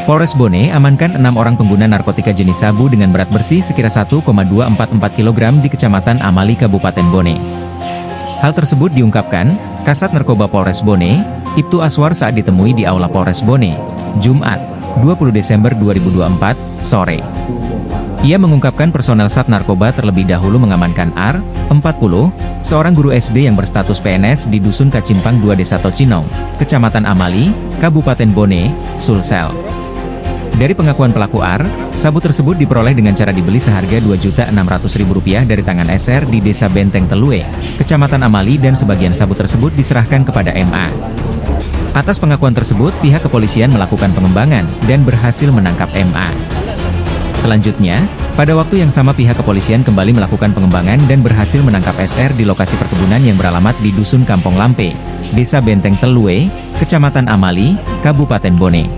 Polres Bone amankan 6 orang pengguna narkotika jenis sabu dengan berat bersih sekira 1,244 kg di Kecamatan Amali, Kabupaten Bone. Hal tersebut diungkapkan Kasat Narkoba Polres Bone, Ibtu Aswar saat ditemui di Aula Polres Bone, Jumat, 20 Desember 2024, sore. Ia mengungkapkan personel Sat Narkoba terlebih dahulu mengamankan R, 40, seorang guru SD yang berstatus PNS di Dusun Kacimpang 2 Desa Tocinong, Kecamatan Amali, Kabupaten Bone, Sulsel. Dari pengakuan pelaku R, sabu tersebut diperoleh dengan cara dibeli seharga Rp2.600.000 dari tangan SR di Desa Benteng Telue, Kecamatan Amali, dan sebagian sabu tersebut diserahkan kepada MA. Atas pengakuan tersebut, pihak kepolisian melakukan pengembangan dan berhasil menangkap MA. Selanjutnya, pada waktu yang sama pihak kepolisian kembali melakukan pengembangan dan berhasil menangkap SR di lokasi perkebunan yang beralamat di Dusun Kampong Lampe, Desa Benteng Telue, Kecamatan Amali, Kabupaten Bone.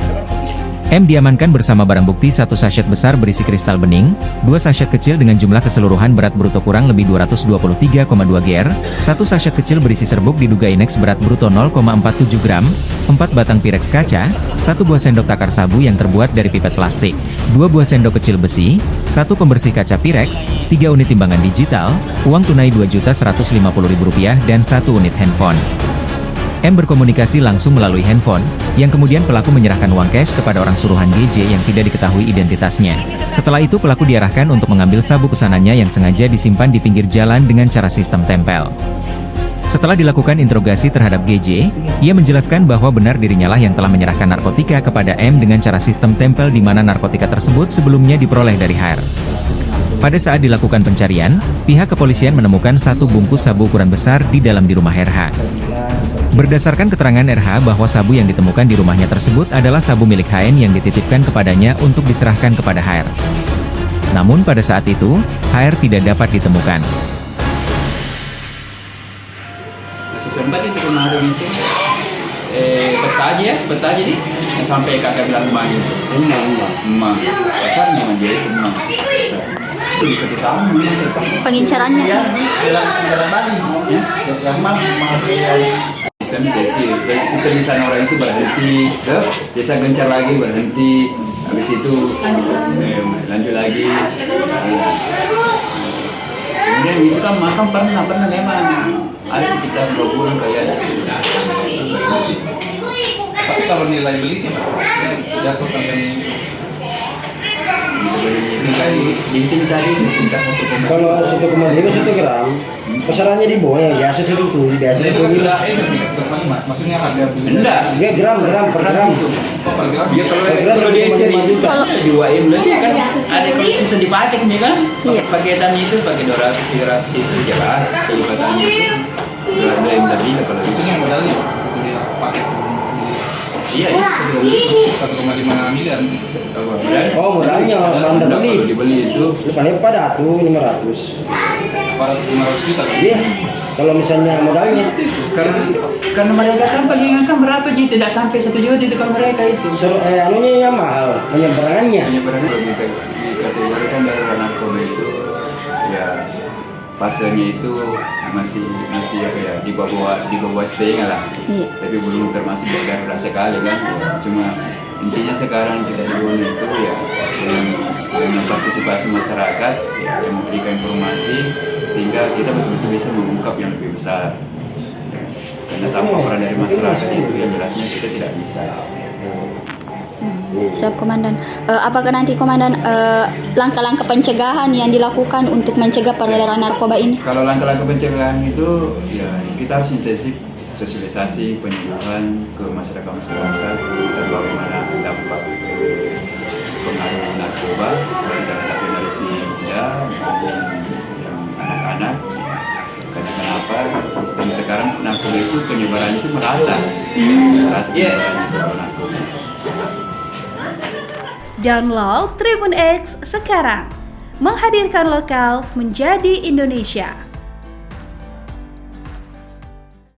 M diamankan bersama barang bukti 1 sachet besar berisi kristal bening, 2 sachet kecil dengan jumlah keseluruhan berat bruto kurang lebih 223,2 gr, 1 sachet kecil berisi serbuk diduga Inex berat bruto 0,47 gram, 4 batang pirex kaca, 1 buah sendok takar sabu yang terbuat dari pipet plastik, 2 buah sendok kecil besi, 1 pembersih kaca pirex, 3 unit timbangan digital, uang tunai Rp2.150.000 dan 1 unit handphone. M berkomunikasi langsung melalui handphone, yang kemudian pelaku menyerahkan uang cash kepada orang suruhan GJ yang tidak diketahui identitasnya. Setelah itu pelaku diarahkan untuk mengambil sabu pesanannya yang sengaja disimpan di pinggir jalan dengan cara sistem tempel. Setelah dilakukan interogasi terhadap GJ, ia menjelaskan bahwa benar dirinya lah yang telah menyerahkan narkotika kepada M dengan cara sistem tempel di mana narkotika tersebut sebelumnya diperoleh dari HR. Pada saat dilakukan pencarian, pihak kepolisian menemukan 1 bungkus sabu ukuran besar di dalam di rumah RH. Berdasarkan keterangan RH bahwa sabu yang ditemukan di rumahnya tersebut adalah sabu milik HN yang dititipkan kepadanya untuk diserahkan kepada HR. Namun pada saat itu, HR tidak dapat ditemukan. Masih sempat itu kemarin itu, peta aja nih, yang sampai kakak bilang emak gitu. Emak, pasarnya memang dia itu emak. Itu bisa ditamu, pengincarannya. Sistem di sana orang itu berhenti, desa gencar lagi berhenti, habis itu lanjut lagi. Kemudian itu kan makam pernah memang ada sekitar 2 bulan kayaknya. Tapi kalau nilai belinya jatuh sampai kalau 1,5 gram, besarannya di bawah yang biasa sih itu biasa. itu kan sudah maksudnya harga beli. Enggak. Dia gram per gram. Per gram. Ya kalau dia cari di UAM berarti kan ada kalau sistem dipakai nih kan. Iya. Paketan itu pakai 200 itu jelas. Kalau katanya itu ada yang tadi kalau itu Maksudnya modalnya itu dia pakai. iya 1,5 miliar. Oh modalnya anda kalau beli. dibeli itu Depannya pada tuh 500. 400-500 juta. Iya. Kalau misalnya modalnya, karena mereka kan palingan kan berapa sih tidak sampai 1 juta itu kalau mereka itu. anunya yang mahal, penyeberangannya. Penyebarannya lebih dikategorikan dari narkoba itu ya fasenya itu masih apa ya di bawah setengah lah. Iya. Tapi belum termasuk darurat sekali kan. Cuma intinya sekarang kita himbauan itu ya dengan partisipasi masyarakat ya, yang memberikan informasi sehingga kita betul-betul bisa mengungkap yang lebih besar. Karena tanpa peran dari masyarakat itu yang jelasnya kita tidak bisa. Siap Komandan. Apakah nanti Komandan langkah-langkah pencegahan yang dilakukan untuk mencegah peredaran narkoba ini? Kalau langkah-langkah pencegahan itu ya kita harus intensif sosialisasi penyuluhan ke masyarakat tentang bagaimana dampak pengaruh narkoba terhadap generasi muda maupun yang anak-anak. Karena kenapa sistem sekarang narkoba itu penyebarannya itu merata. Penyebaran narkoba. Download Tribun X sekarang, menghadirkan lokal menjadi Indonesia.